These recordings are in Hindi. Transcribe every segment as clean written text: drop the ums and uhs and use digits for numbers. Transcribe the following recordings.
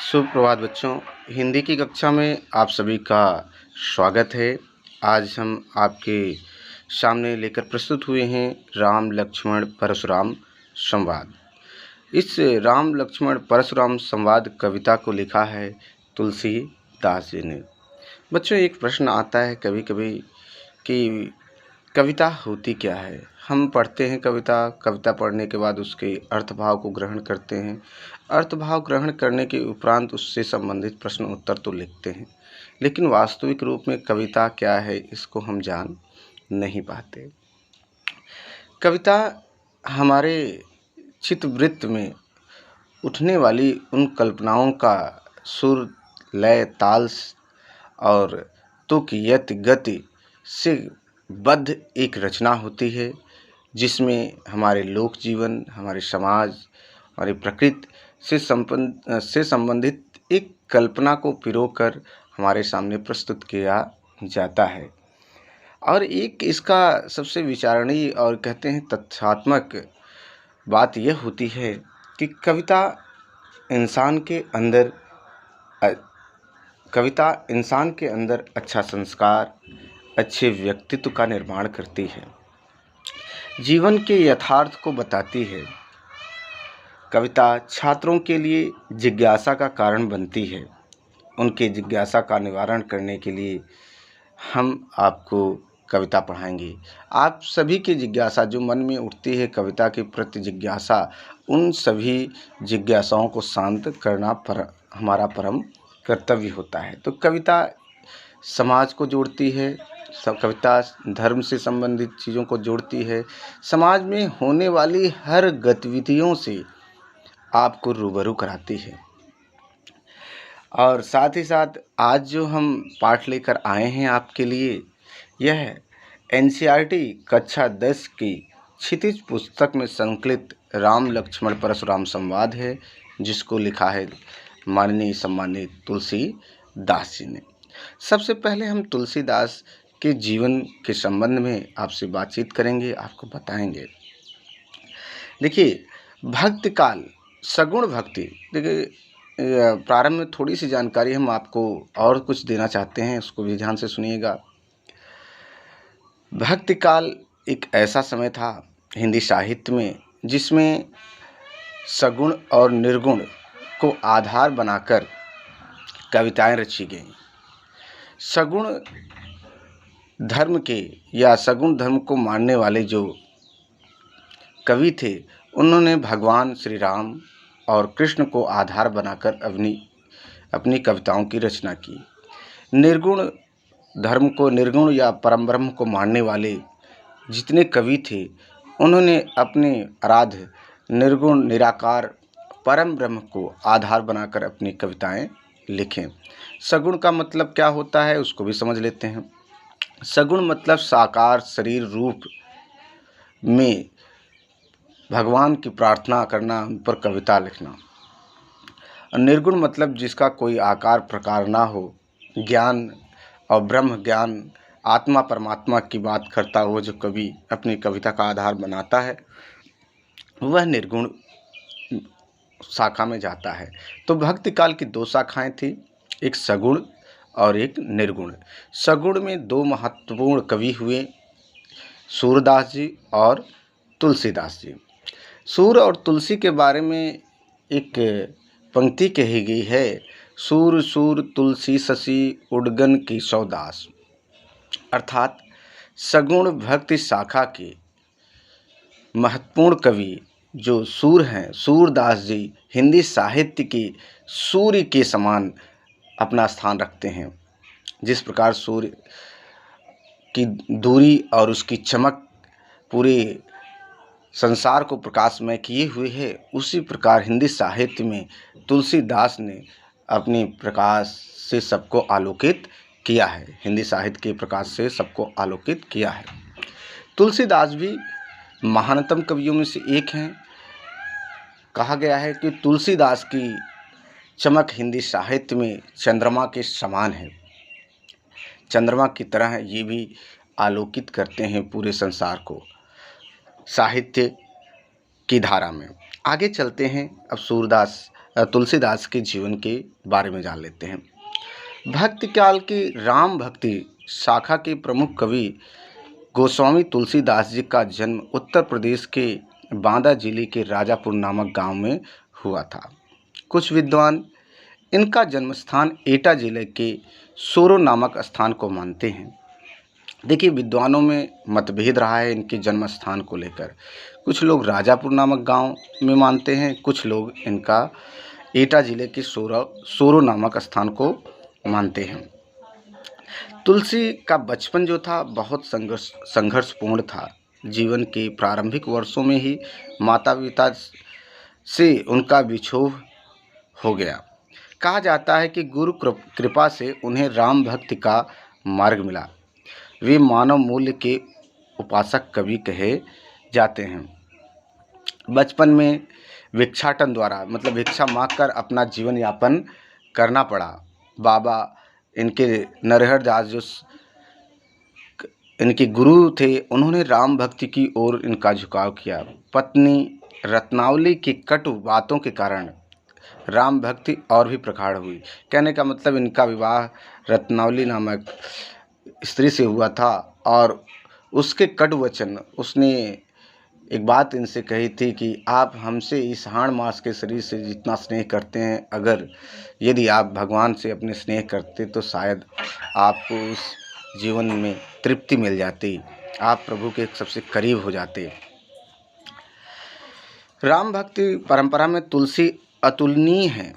सुप्रभात बच्चों। हिंदी की कक्षा में आप सभी का स्वागत है। आज हम आपके सामने लेकर प्रस्तुत हुए हैं राम लक्ष्मण परशुराम संवाद। इस राम लक्ष्मण परशुराम संवाद कविता को लिखा है तुलसीदास जी ने। बच्चों, एक प्रश्न आता है कभी कभी कि कविता होती क्या है। हम पढ़ते हैं कविता पढ़ने के बाद उसके अर्थभाव को ग्रहण करते हैं। अर्थभाव ग्रहण करने के उपरांत उससे संबंधित प्रश्न उत्तर तो लिखते हैं, लेकिन वास्तविक रूप में कविता क्या है इसको हम जान नहीं पाते। कविता हमारे चित्तवृत्त में उठने वाली उन कल्पनाओं का सुर, लय, ताल और तुक, यति, गति से बद्ध एक रचना होती है, जिसमें हमारे लोक जीवन, हमारे समाज, हमारी प्रकृति से संबंधित एक कल्पना को पिरोकर हमारे सामने प्रस्तुत किया जाता है। और एक इसका सबसे विचारणीय और कहते हैं तथ्यात्मक बात यह होती है कि कविता इंसान के अंदर अच्छा संस्कार, अच्छे व्यक्तित्व का निर्माण करती है, जीवन के यथार्थ को बताती है। कविता छात्रों के लिए जिज्ञासा का कारण बनती है। उनके जिज्ञासा का निवारण करने के लिए हम आपको कविता पढ़ाएंगे। आप सभी की जिज्ञासा जो मन में उठती है कविता के प्रति जिज्ञासा, उन सभी जिज्ञासाओं को शांत करना हमारा परम कर्तव्य होता है। तो कविता समाज को जोड़ती है, कविता धर्म से संबंधित चीज़ों को जोड़ती है, समाज में होने वाली हर गतिविधियों से आपको रूबरू कराती है। और साथ ही साथ आज जो हम पाठ लेकर आए हैं आपके लिए, यह एनसीईआरटी कक्षा 10 की क्षितिज पुस्तक में संकलित राम लक्ष्मण परशुराम संवाद है, जिसको लिखा है माननीय सम्मानित तुलसीदास जी ने। सबसे पहले हम तुलसीदास के जीवन के संबंध में आपसे बातचीत करेंगे, आपको बताएंगे। देखिए, भक्ति काल, सगुण भक्ति। देखिए, प्रारंभ में थोड़ी सी जानकारी हम आपको और कुछ देना चाहते हैं, उसको भी ध्यान से सुनिएगा। भक्ति काल एक ऐसा समय था हिंदी साहित्य में जिसमें सगुण और निर्गुण को आधार बनाकर कविताएं रची गईं। सगुण धर्म के या सगुण धर्म को मानने वाले जो कवि थे, उन्होंने भगवान श्री राम और कृष्ण को आधार बनाकर अपनी कविताओं की रचना की। निर्गुण धर्म को, निर्गुण या परम ब्रह्म को मानने वाले जितने कवि थे, उन्होंने अपने आराध्य निर्गुण निराकार परम ब्रह्म को आधार बनाकर अपनी कविताएं लिखें। सगुण का मतलब क्या होता है उसको भी समझ लेते हैं। सगुण मतलब साकार शरीर रूप में भगवान की प्रार्थना करना, उन पर कविता लिखना। निर्गुण मतलब जिसका कोई आकार प्रकार ना हो, ज्ञान और ब्रह्म ज्ञान, आत्मा परमात्मा की बात करता हो जो कवि अपनी कविता का आधार बनाता है, वह निर्गुण शाखा में जाता है। तो भक्ति काल की दो शाखाएं थी, एक सगुण और एक निर्गुण। सगुण में दो महत्वपूर्ण कवि हुए, सूरदास जी और तुलसीदास जी। सूर और तुलसी के बारे में एक पंक्ति कही गई है, सूर सूर तुलसी शशि उडगन की सौदास। अर्थात सगुण भक्ति शाखा के महत्वपूर्ण कवि जो सूर हैं, सूरदास जी हिंदी साहित्य के सूर्य के समान अपना स्थान रखते हैं। जिस प्रकार सूर्य की दूरी और उसकी चमक पूरे संसार को प्रकाशमय किए हुए है, उसी प्रकार हिंदी साहित्य में तुलसीदास ने अपने प्रकाश से सबको आलोकित किया है। हिंदी साहित्य के प्रकाश से सबको आलोकित किया है। तुलसीदास भी महानतम कवियों में से एक हैं। कहा गया है कि तुलसीदास की चमक हिंदी साहित्य में चंद्रमा के समान है। चंद्रमा की तरह ये भी आलोकित करते हैं पूरे संसार को साहित्य की धारा में। आगे चलते हैं। अब सूरदास तुलसीदास के जीवन के बारे में जान लेते हैं। भक्ति काल की राम भक्ति शाखा के प्रमुख कवि गोस्वामी तुलसीदास जी का जन्म उत्तर प्रदेश के बांदा जिले के राजापुर नामक गांव में हुआ था। कुछ विद्वान इनका जन्म स्थान एटा जिले के सोरो नामक स्थान को मानते हैं। देखिए, विद्वानों में मतभेद रहा है इनके जन्म स्थान को लेकर। कुछ लोग राजापुर नामक गांव में मानते हैं, कुछ लोग इनका एटा जिले के सोरो नामक स्थान को मानते हैं। तुलसी का बचपन जो था बहुत संघर्षपूर्ण था। जीवन के प्रारंभिक वर्षों में ही माता पिता से उनका विछोह हो गया। कहा जाता है कि गुरु कृपा से उन्हें राम भक्ति का मार्ग मिला। वे मानव मूल्य के उपासक कवि कहे जाते हैं। बचपन में भिक्षाटन द्वारा मतलब भिक्षा मांगकर अपना जीवन यापन करना पड़ा। बाबा इनके नरहर दास जो इनके गुरु थे, उन्होंने राम भक्ति की ओर इनका झुकाव किया। पत्नी रत्नावली की कटु बातों के कारण राम भक्ति और भी प्रगाढ़ हुई। कहने का मतलब इनका विवाह रत्नावली नामक स्त्री से हुआ था और उसके कटु वचन, उसने एक बात इनसे कही थी कि आप हमसे इस हाड़ मास के शरीर से जितना स्नेह करते हैं, अगर यदि आप भगवान से अपने स्नेह करते तो शायद आपको उस जीवन में तृप्ति मिल जाती, आप प्रभु के सबसे करीब हो जाते। राम भक्ति परंपरा में तुलसी अतुलनीय है।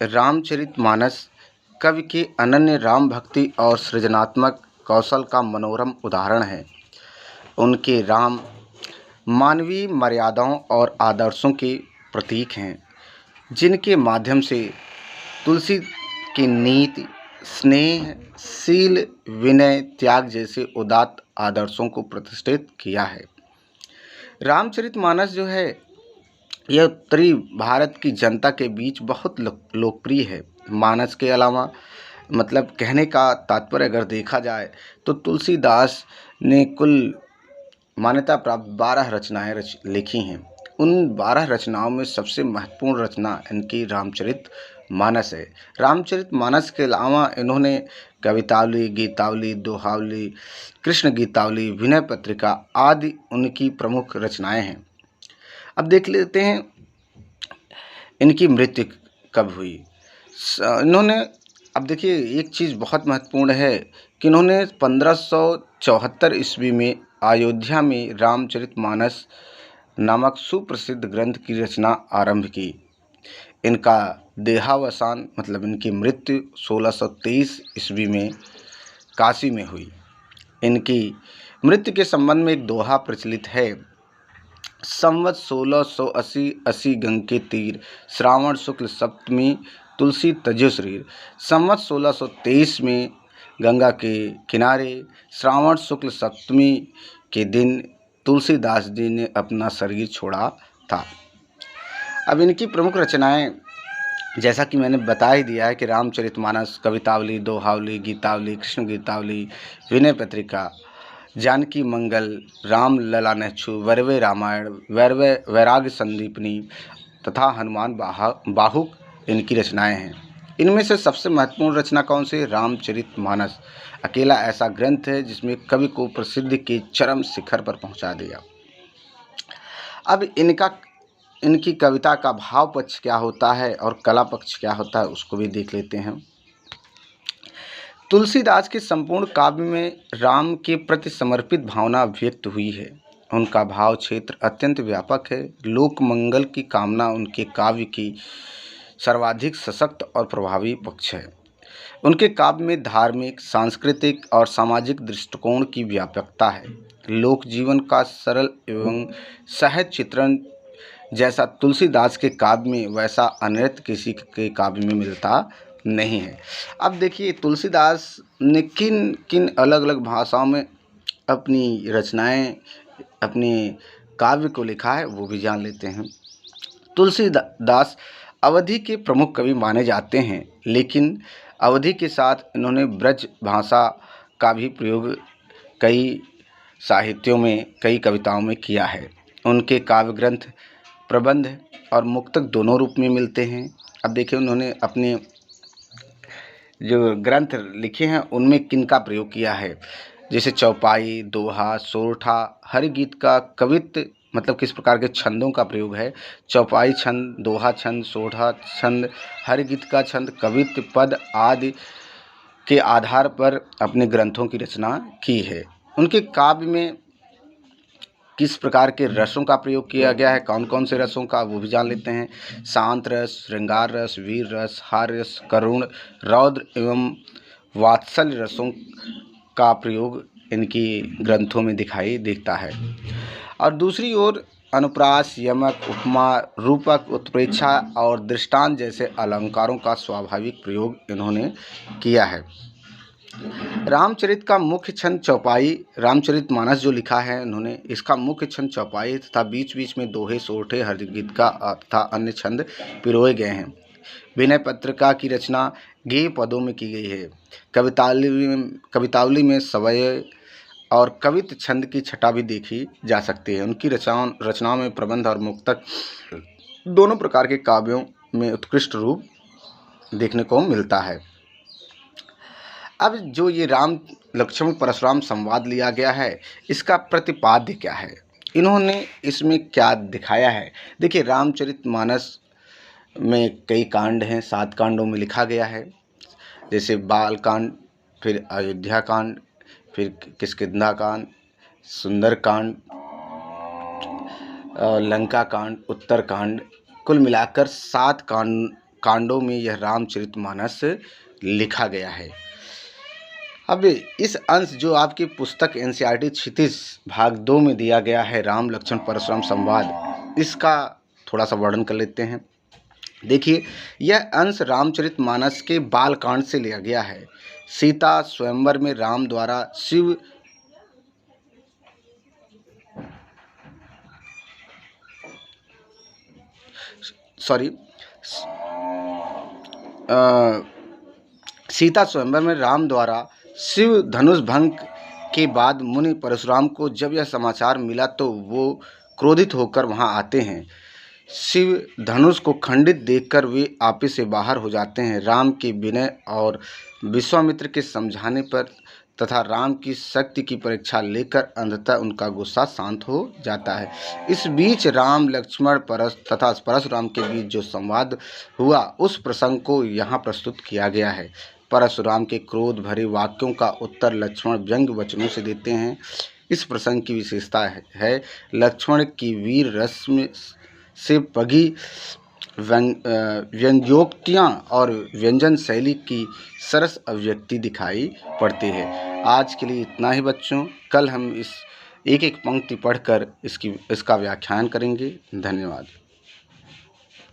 रामचरितमानस कवि के अनन्य राम भक्ति और सृजनात्मक कौशल का मनोरम उदाहरण है। उनके राम मानवीय मर्यादाओं और आदर्शों के प्रतीक हैं, जिनके माध्यम से तुलसी की नीति, स्नेह, शील, विनय, त्याग जैसे उदात्त आदर्शों को प्रतिष्ठित किया है। रामचरितमानस जो है यह उत्तरी भारत की जनता के बीच बहुत लोकप्रिय है। मानस के अलावा मतलब कहने का तात्पर्य अगर देखा जाए तो तुलसीदास ने कुल मान्यता प्राप्त 12 रचनाएं लिखी हैं। उन 12 रचनाओं में सबसे महत्वपूर्ण रचना इनकी रामचरितमानस है। रामचरितमानस के अलावा इन्होंने कवितावली, गीतावली, दोहावली, कृष्ण गीतावली, विनय पत्रिका आदि उनकी प्रमुख रचनाएं हैं। अब देख लेते हैं इनकी मृत्यु कब हुई। इन्होंने अब देखिए एक चीज़ बहुत महत्वपूर्ण है कि इन्होंने 1574 ईस्वी में अयोध्या में रामचरितमानस नामक सुप्रसिद्ध ग्रंथ की रचना आरंभ की। इनका देहावसान मतलब इनकी मृत्यु 1623 ईस्वी में काशी में हुई। इनकी मृत्यु के संबंध में एक दोहा प्रचलित है। संवत 1680 गंग के तीर, श्रावण शुक्ल सप्तमी तुलसी तजो शरीर। संवत 1623 में गंगा के किनारे श्रावण शुक्ल सप्तमी के दिन तुलसीदास जी ने अपना शरीर छोड़ा था। अब इनकी प्रमुख रचनाएं जैसा कि मैंने बता ही दिया है कि रामचरितमानस, कवितावली, दोहावली, गीतावली, कृष्ण गीतावली, विनय पत्रिका, जानकी मंगल, राम लला नेछु, वैरवे रामायण, वैराग्य संदीपनी तथा हनुमान बाहुक इनकी रचनाएं हैं। इनमें से सबसे महत्वपूर्ण रचना कौन सी? रामचरितमानस अकेला ऐसा ग्रंथ है जिसमें कवि को प्रसिद्धि के चरम शिखर पर पहुंचा दिया। अब इनकी कविता का भाव पक्ष क्या होता है और कला पक्ष क्या होता है उसको भी देख लेते हैं। तुलसीदास के संपूर्ण काव्य में राम के प्रति समर्पित भावना व्यक्त हुई है। उनका भाव क्षेत्र अत्यंत व्यापक है। लोक मंगल की कामना उनके काव्य की सर्वाधिक सशक्त और प्रभावी पक्ष है। उनके काव्य में धार्मिक, सांस्कृतिक और सामाजिक दृष्टिकोण की व्यापकता है। लोक जीवन का सरल एवं सहज चित्रण जैसा तुलसीदास के काव्य में वैसा अन्यत्र किसी के काव्य में मिलता नहीं है। अब देखिए तुलसीदास ने किन किन अलग अलग भाषाओं में अपनी रचनाएं, अपने काव्य को लिखा है वो भी जान लेते हैं। तुलसीदास अवधी के प्रमुख कवि माने जाते हैं, लेकिन अवधि के साथ इन्होंने ब्रज भाषा का भी प्रयोग कई साहित्यों में, कई कविताओं में किया है। उनके काव्य ग्रंथ प्रबंध और मुक्तक दोनों रूप में मिलते हैं। अब देखिए उन्होंने अपने जो ग्रंथ लिखे हैं उनमें किनका प्रयोग किया है, जैसे चौपाई, दोहा, सोरठा, हरि गीत का कवित्त मतलब किस प्रकार के छंदों का प्रयोग है, चौपाई छंद, दोहा छंद, सोरठा छंद, हरि गीत का छंद, कवित्त, पद आदि के आधार पर अपने ग्रंथों की रचना की है। उनके काव्य में किस प्रकार के रसों का प्रयोग किया गया है, कौन कौन से रसों का, वो भी जान लेते हैं। शांत रस, श्रृंगार रस, वीर रस, हार रस, करुण, रौद्र एवं वात्सल्य रसों का प्रयोग इनकी ग्रंथों में दिखाई देता है। और दूसरी ओर अनुप्रास, यमक, उपमा, रूपक, उत्प्रेक्षा और दृष्टांत जैसे अलंकारों का स्वाभाविक प्रयोग इन्होंने किया है। रामचरित का मुख्य छंद चौपाई, रामचरितमानस जो लिखा है इन्होंने, इसका मुख्य छंद चौपाई तथा बीच बीच में दोहे, सोरठे, हरिगीत का तथा अन्य छंद पिरोए गए हैं। विनय पत्रिका की रचना गेय पदों में की गई है। कवितावली में सवय और कवित्त छंद की छटा भी देखी जा सकती है। उनकी रचनाओं में प्रबंध और मुक्तक दोनों प्रकार के काव्यों में उत्कृष्ट रूप देखने को मिलता है। अब जो ये राम लक्ष्मण परशुराम संवाद लिया गया है, इसका प्रतिपाद्य क्या है, इन्होंने इसमें क्या दिखाया है। देखिए रामचरितमानस में कई कांड हैं, 7 कांडों में लिखा गया है, जैसे बाल कांड, फिर अयोध्या कांड, फिर किष्किंधा कांड, सुंदर कांड, लंका कांड, उत्तर कांड, कुल मिलाकर 7 कांडों में यह रामचरितमानस लिखा गया है। अब इस अंश जो आपकी पुस्तक एनसीईआरटी क्षितिज भाग 2 में दिया गया है, राम लक्ष्मण परशुराम संवाद, इसका थोड़ा सा वर्णन कर लेते हैं। देखिए यह अंश रामचरितमानस के बाल कांड से लिया गया है। सीता स्वयंवर में राम द्वारा सीता स्वयंवर में राम द्वारा शिव धनुष भंग के बाद मुनि परशुराम को जब यह समाचार मिला तो वो क्रोधित होकर वहां आते हैं। शिव धनुष को खंडित देखकर वे आपे से बाहर हो जाते हैं। राम के विनय और विश्वामित्र के समझाने पर तथा राम की शक्ति की परीक्षा लेकर अंततः उनका गुस्सा शांत हो जाता है। इस बीच राम लक्ष्मण तथा परशुराम के बीच जो संवाद हुआ उस प्रसंग को यहाँ प्रस्तुत किया गया है। परशुराम के क्रोध भरे वाक्यों का उत्तर लक्ष्मण व्यंग्य वचनों से देते हैं। इस प्रसंग की विशेषता है लक्ष्मण की वीर रस में से पगी व्यंग्योक्तियाँ और व्यंजन शैली की सरस अभिव्यक्ति दिखाई पड़ती है। आज के लिए इतना ही बच्चों, कल हम इस एक एक पंक्ति पढ़कर इसका व्याख्यान करेंगे। धन्यवाद।